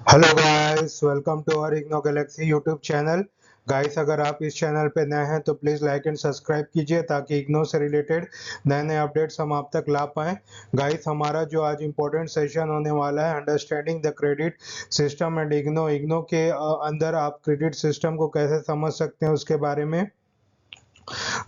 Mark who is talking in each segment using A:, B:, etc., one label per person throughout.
A: Hello guys, welcome to our IGNOU Galaxy YouTube channel. Guys, अगर आप इस चैनल पे नए हैं तो प्लीज़ लाइक एंड सब्सक्राइब कीजिए ताकि इग्नो से रिलेटेड नए नए अपडेट्स हम आप तक ला पाएँ। गाइस, हमारा जो आज इम्पोर्टेंट सेशन होने वाला है, understanding the credit system and IGNOU. IGNOU के अंदर आप क्रेडिट सिस्टम को कैसे समझ सकते हैं उसके बारे में।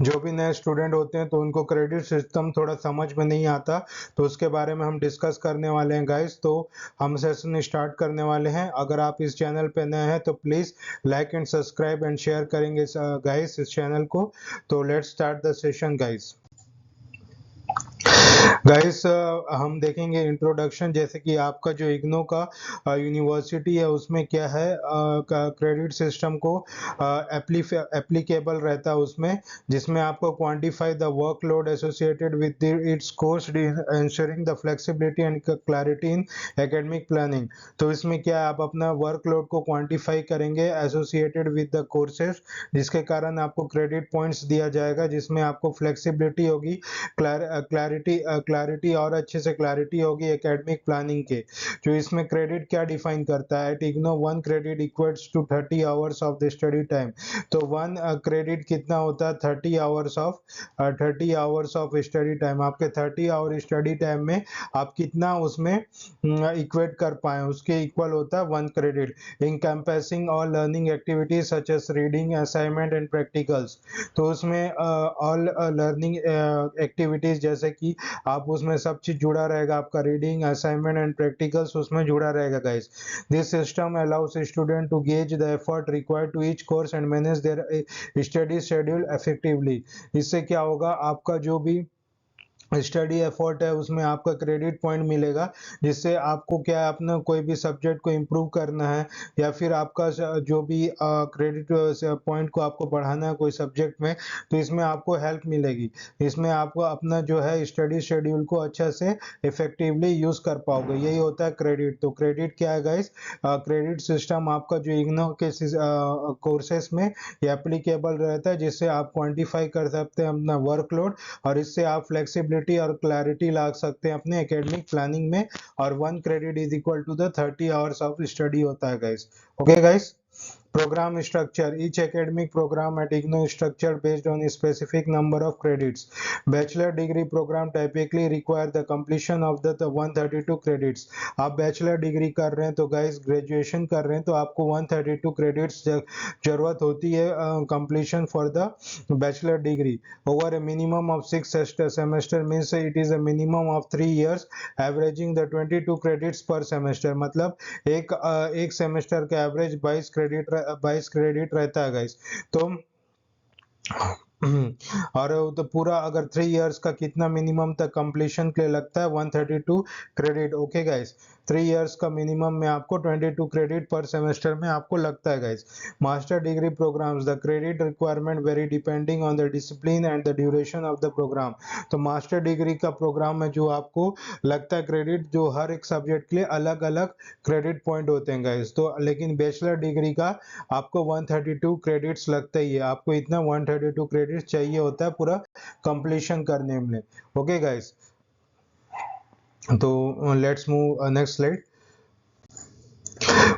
A: जो भी नए स्टूडेंट होते हैं तो उनको क्रेडिट सिस्टम थोड़ा समझ में नहीं आता, तो उसके बारे में हम डिस्कस करने वाले हैं गाइस। तो हम सेशन स्टार्ट करने वाले हैं। अगर आप इस चैनल पे नए हैं तो please like and subscribe and share करेंगे गाइस इस चैनल को। तो let's start the session guys. Guys, हम देखेंगे इंट्रोडक्शन, जैसे कि आपका जो इग्नो का यूनिवर्सिटी है उसमें क्या है, क्रेडिट सिस्टम को एप्लीकेबल रहता है उसमें, जिसमें आपको quantify the workload associated with its course, ensuring the flexibility and clarity in academic planning. तो इसमें क्या है, आप अपना वर्कलोड को क्वांटिफाई करेंगे एसोसिएटेड विद द कोर्सेज, जिसके कारण आपको क्रेडिट पॉइंट्स दिया जाएगा, जिसमें आपको फ्लेक्सिबिलिटी होगी, क्लैरिटी और अच्छे से क्लैरिटी होगी एकेडमिक प्लानिंग के। जो इसमें क्रेडिट क्या डिफाइन करता है, at IGNOU 1 credit equals to 30 hours of the study time. तो 1 क्रेडिट कितना होता है, 30 आवर्स ऑफ स्टडी टाइम। आपके 30 आवर स्टडी टाइम में आप कितना उसमें इक्वेट कर पाए, उसके इक्वल होता है 1 credit, encompassing all learning activities such as reading, assignment and practicals। तो उसमें ऑल लर्निंग एक्टिविटीज, जैसे कि आप उसमें सब चीज जुड़ा रहेगा, आपका रीडिंग, असाइनमेंट एंड प्रैक्टिकल्स उसमें जुड़ा रहेगा guys. This system allows student to gauge the effort required to each course and manage their study schedule effectively. इससे क्या होगा, आपका जो भी स्टडी एफर्ट है उसमें आपका क्रेडिट पॉइंट मिलेगा, जिससे आपको क्या है, अपना कोई भी सब्जेक्ट को इम्प्रूव करना है या फिर आपका जो भी क्रेडिट पॉइंट को आपको बढ़ाना है कोई सब्जेक्ट में, तो इसमें आपको हेल्प मिलेगी। इसमें आपको अपना जो है स्टडी शेड्यूल को अच्छा से इफेक्टिवली यूज कर पाओगे, यही होता है क्रेडिट। तो क्रेडिट क्या है गाइस, क्रेडिट सिस्टम आपका जो इग्नो के कोर्सेस में एप्लीकेबल रहता है, जिससे आप क्वांटिफाई कर सकते हैं अपना वर्कलोड, और इससे आप फ्लेक्सिबिलिटी और क्लैरिटी ला सकते हैं अपने एकेडमिक प्लानिंग में। और 1 credit is equal to the 30 hours of study होता है guys. Okay guys. Program structure: each academic program at IGNO is structured based on a specific number of credits. Bachelor degree program typically require the completion of the 132 credits. आप bachelor degree कर रहे हैं तो guys, graduation कर रहे हैं तो आपको 132 क्रेडिट्स जरूरत होती है completion for the bachelor degree over A minimum of 6 semester, means it is a minimum of 3 years, averaging the 22 credits पर सेमेस्टर। मतलब एक सेमेस्टर का एवरेज 22 क्रेडिट रहता है गाइस। तो और तो पूरा अगर 3 इयर्स का कितना मिनिमम तक कंप्लीशन के लिए लगता है, 132 क्रेडिट। ओके गाइस, 3 इयर्स का मिनिमम में आपको 22 क्रेडिट पर सेमेस्टर में आपको लगता है guys. Master degree programmes: the credit requirement vary depending on the discipline and the duration of the programme. तो मास्टर डिग्री का प्रोग्राम में जो आपको लगता है क्रेडिट, जो हर एक सब्जेक्ट के लिए अलग अलग क्रेडिट पॉइंट होते हैं गाइस। तो लेकिन बैचलर डिग्री का आपको 132 क्रेडिट्स लगता ही है, आपको इतना 132 क्रेडिट्स चाहिए होता है पूरा कंप्लीशन करने में। ओके गाइस, तो let's move next slide.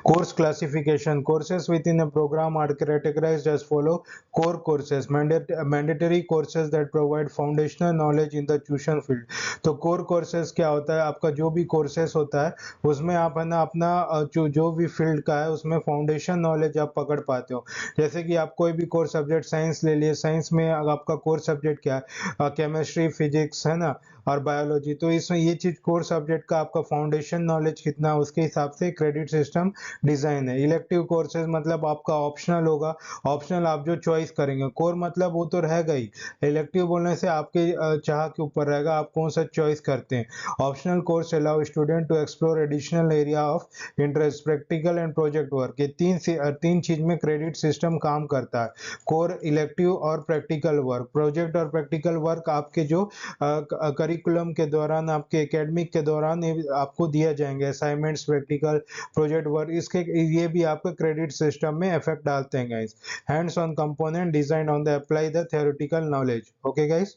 A: Course classification: courses within a program are categorized as follow: core courses, mandatory courses that provide foundational knowledge in the chosen field। तो core courses क्या होता है, आपका जो भी courses होता है उसमें आप है ना अपना जो भी फील्ड का है उसमें फाउंडेशन नॉलेज आप पकड़ पाते हो। जैसे कि आप कोई भी कोर सब्जेक्ट साइंस ले लिए, साइंस में आपका कोर सब्जेक्ट क्या है, केमिस्ट्री, फिजिक्स है ना, और बायोलॉजी। तो इसमें ये चीज कोर सब्जेक्ट का आपका फाउंडेशन नॉलेज कितना, उसके हिसाब से क्रेडिट सिस्टम डिजाइन है। इलेक्टिव कोर्सेज मतलब आपका ऑप्शनल होगा, ऑप्शनल आप जो चॉइस करेंगे। कोर मतलब वो तो रहेगा ही, इलेक्टिव बोलने से आपके चाह के ऊपर रहेगा आप कौन सा चॉइस करते हैं। Optional course allow student to explore additional area of interest, practical and project work. ये तीन चीज में क्रेडिट सिस्टम काम करता है: कोर, इलेक्टिव और प्रैक्टिकल वर्क। प्रोजेक्ट और प्रैक्टिकल वर्क आपके जो करिकुलम के दौरान, आपके एकेडमिक के दौरान आपको दिया जाएंगे, असाइनमेंट्स, प्रैक्टिकल, प्रोजेक्ट वर्क। इसके ये भी आपके क्रेडिट सिस्टम में इफेक्ट डालते हैं guys. Hands on component design on the apply the theoretical knowledge. Okay guys.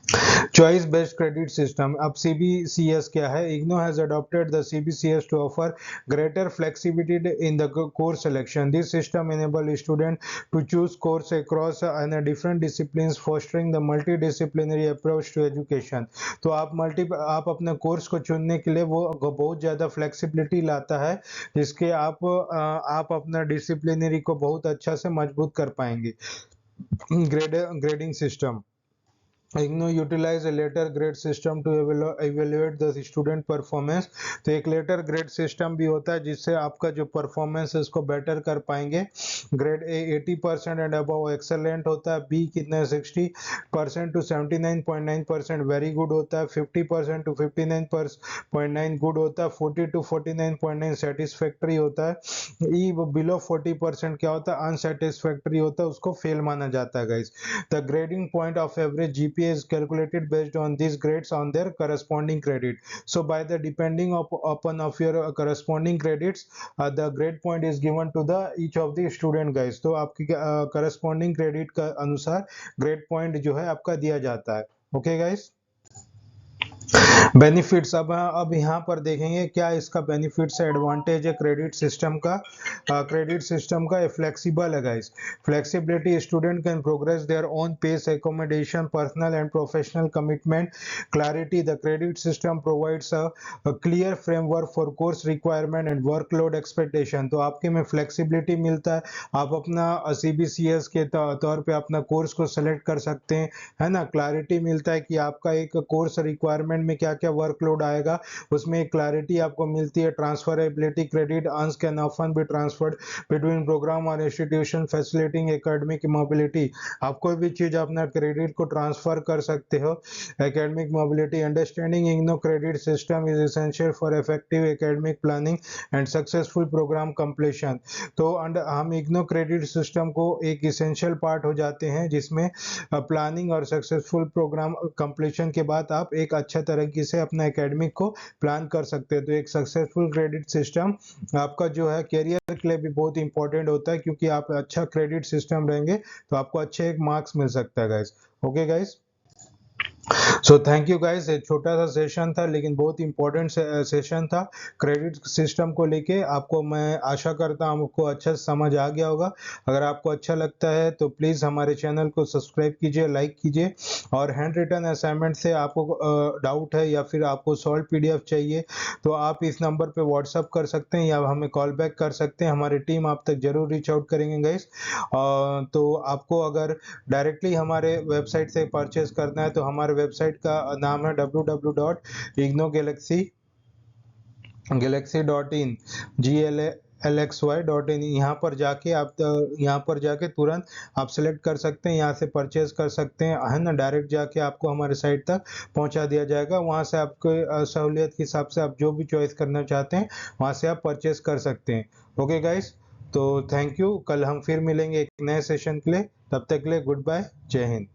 A: Choice based credit system. अब CBCS क्या है? IGNOU has adopted the CBCS to offer greater flexibility in the course selection. This system enable student to choose course across and different disciplines, fostering the multidisciplinary approach to education. तो आप अपने course को चुनने के लिए वो बहुत ज़्यादा फ्लेक्सिबिलिटी लाता है, जिसके आप अपना डिसिप्लिनरी को बहुत अच्छा से मजबूत कर पाएंगे। Grading system. IGNOU utilise a letter grade system to evaluate the student performance. तो एक लेटर ग्रेड सिस्टम भी होता है जिससे आपका जो परफॉर्मेंस है उसको बेटर कर पाएंगे। Grade A 80% and above excellent होता है, बी कितना 60% टू 79.9% वेरी गुड होता है, 50% टू 59.9 गुड होता है, 40 टू 49.9 सेटिस्फैक्ट्री होता है। ई बिलो 40% क्या होता है? अनसेटिस्फैक्ट्री होता है, उसको फेल माना जाता है guys. The grading point of average GPA is calculated based on these grades on their corresponding credit. So by the depending upon of your corresponding credits, the grade point is given to the each of the student guys. तो आपकी corresponding credit का अनुसार grade point जो है आपका दिया जाता है। Okay guys? बेनिफिट्स। अब यहाँ पर देखेंगे क्या इसका बेनिफिट्स है, एडवांटेज है क्रेडिट सिस्टम का। क्रेडिट सिस्टम का फ्लेक्सिबल है guys. Flexibility, student can progress their own pace, accommodation, personal and professional commitment. Clarity, the credit system provides a clear framework for course requirement and workload expectation. तो आपके में flexibility मिलता है, आप अपना CBCS के तौर पे अपना कोर्स को सेलेक्ट कर सकते हैं, है ना। क्लैरिटी मिलता है कि आपका एक कोर्स रिक्वायरमेंट में क्या क्या वर्कलोड आएगा, उसमें एक क्लैरिटी आपको मिलती है। Transferability, credit earns can often be transferred between programme और इंस्टीट्यूशन, फैसिलिटिंग एकेडमिक मोबिलिटी। आप कोई भी चीज अपना क्रेडिट को ट्रांसफर कर सकते हो। Academic mobility, understanding IGNOU credit system is essential for effective academic planning and successful programme completion. तो हम इग्नो क्रेडिट सिस्टम को एक इसेंशियल पार्ट हो जाते हैं, जिसमें प्लानिंग और सक्सेसफुल प्रोग्राम कंप्लीशन के बाद आप एक अच्छा तरीके से अपना एकेडमिक को प्लान कर सकते हैं। तो एक सक्सेसफुल क्रेडिट सिस्टम आपका जो है करियर के लिए भी बहुत इंपॉर्टेंट होता है, क्योंकि आप अच्छा क्रेडिट सिस्टम रहेंगे तो आपको अच्छे एक मार्क्स मिल सकता है guys. Okay guys, so thank you guys. एक छोटा सा सेशन था लेकिन बहुत इंपॉर्टेंट सेशन था क्रेडिट सिस्टम को लेके। आपको मैं आशा करता हूँ आपको अच्छा समझ आ गया होगा। अगर आपको अच्छा लगता है तो प्लीज़ हमारे चैनल को सब्सक्राइब कीजिए, लाइक कीजिए। और हैंड रिटन असाइनमेंट से आपको डाउट है या फिर आपको सॉल्व PDF चाहिए तो आप इस नंबर पे व्हाट्सअप कर सकते हैं या हमें कॉल बैक कर सकते हैं। हमारी टीम आप तक जरूर रीच आउट करेंगे गाइस। तो आपको अगर डायरेक्टली हमारे वेबसाइट से परचेज करना है तो हमारे वेबसाइट का नाम है www.ignogalaxy.in GLXY.in। यहाँ पर जाके तुरंत आप सेलेक्ट कर सकते हैं, यहाँ से परचेज कर सकते हैं, है ना। डायरेक्ट जाके आपको हमारे साइट तक पहुंचा दिया जाएगा। वहाँ से आपको सहूलियत के हिसाब से आप जो भी चॉइस करना चाहते हैं वहाँ से आप परचेज कर सकते हैं। ओके गाइस, तो थैंक यू। कल हम फिर मिलेंगे एक नए सेशन के लिए। तब तक के लिए गुड बाय, जय हिंद।